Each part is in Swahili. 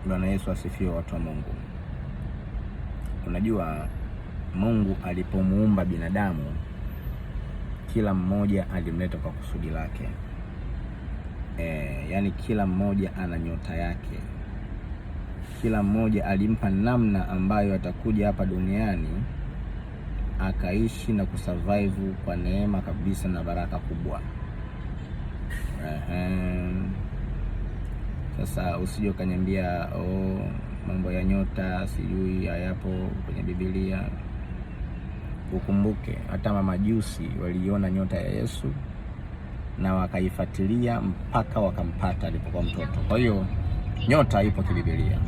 Bwana Yesu asifiwe, watu wa Mungu. Unajua Mungu alipomuumba binadamu, kila mmoja alimleta kwa kusudi lake. Yani kila mmoja ana nyota yake. Kila mmoja alimpa namna ambayo atakuja hapa duniani akaishi na kusurvive kwa neema kabisa na baraka kubwa. Sasa usije ukaniambia mambo ya nyota sijui hayapo kwenye Biblia. Ukumbuke hata mamajusi waliona nyota ya Yesu na wakaifuatilia mpaka wakampata alipokuwa mtoto. Kwa hiyo nyota ipo kibiblia.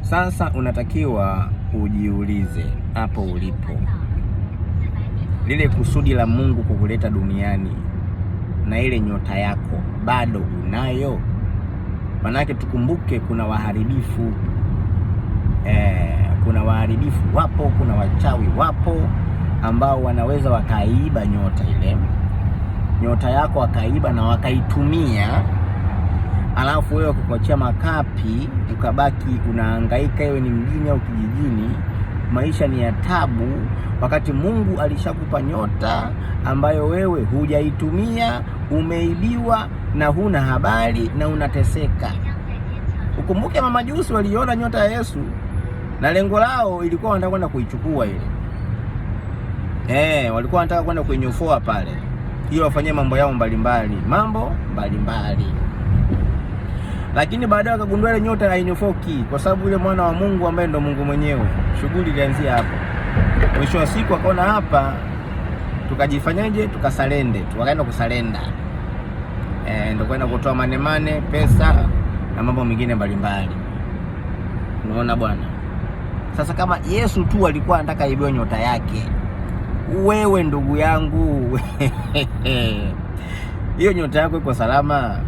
Sasa unatakiwa ujiulize hapo ulipo, lile kusudi la Mungu kukuleta duniani na ile nyota yako bado unayo? Manake tukumbuke kuna waharibifu. Kuna waharibifu wapo, kuna wachawi wapo ambao wanaweza wakaiba nyota ile. Nyota yako wakaiba na wakaitumia, alafu wewe kukuachia makapi, ukabaki unahangaika, iwe ni mjini au kijijini. Maisha ni ya tabu, wakati Mungu alishakupa nyota ambayo wewe hujaitumia, umeibiwa na huna habari na unateseka. Ukumbuke mamajusi waliona nyota ya Yesu na lengo lao ilikuwa wanataka kwenda kuichukua ile. Walikuwa wanataka kwenda kuinyofoa pale ili wafanyie mambo yao mbalimbali, Lakini baadaye wakagundua ile nyota hainyofoki, kwa sababu yule mwana wa Mungu ambaye ndo Mungu mwenyewe, shughuli ilianzia hapo. Mwisho wa siku akaona hapa tukajifanyaje, tukaenda kusalenda. Ndio kwenda kutoa manemane, pesa na mambo mengine mbalimbali. Unaona bwana? Sasa kama Yesu tu alikuwa anataka aibiwe nyota yake, wewe ndugu yangu hiyo nyota yako iko salama?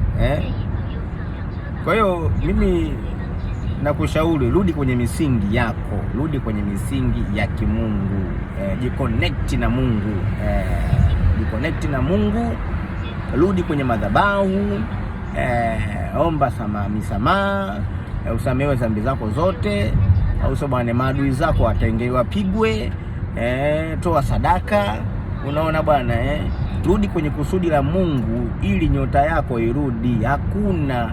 Kwa hiyo mimi nakushauri, rudi kwenye misingi yako, rudi kwenye misingi ya kimungu. Jiconnect na Mungu, rudi kwenye madhabahu, omba misamaha, usamehewe dhambi zako zote, au sababu maadui zako wapigwe, toa sadaka. Unaona bwana, rudi kwenye kusudi la Mungu ili nyota yako irudi. Hakuna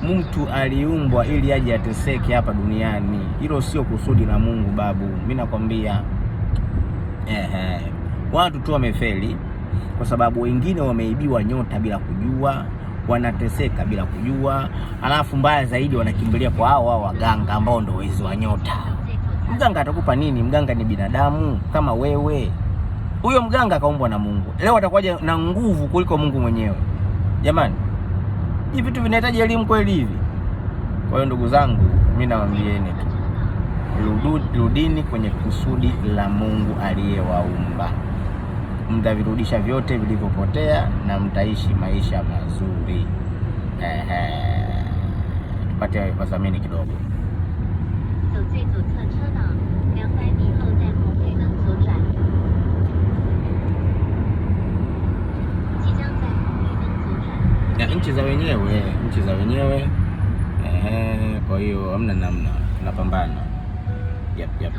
mtu aliumbwa ili aje ateseke hapa duniani. Hilo sio kusudi la Mungu babu. Mimi nakwambia watu tu wamefeli kwa sababu wengine wameibiwa nyota bila kujua, wanateseka bila kujua. Alafu mbaya zaidi wanakimbilia kwa hao waganga ambao ndio wezi wa nyota. Mganga atakupa nini? Mganga ni binadamu kama wewe. Huyo mganga kaumbwa na Mungu. Leo atakuja na nguvu kuliko Mungu mwenyewe. Jamani, hivi vitu vinahitaji elimu kweli hivi? Kwa hiyo ndugu zangu, mimi nawaambieni tu, rudini kwenye kusudi la Mungu aliyewaumba. Mtavirudisha vyote vilivyopotea na mtaishi maisha mazuri. Tupate wadhamini kidogo. Nchi za wenyewe. Kwa hiyo hamna namna, tunapambana. Yep.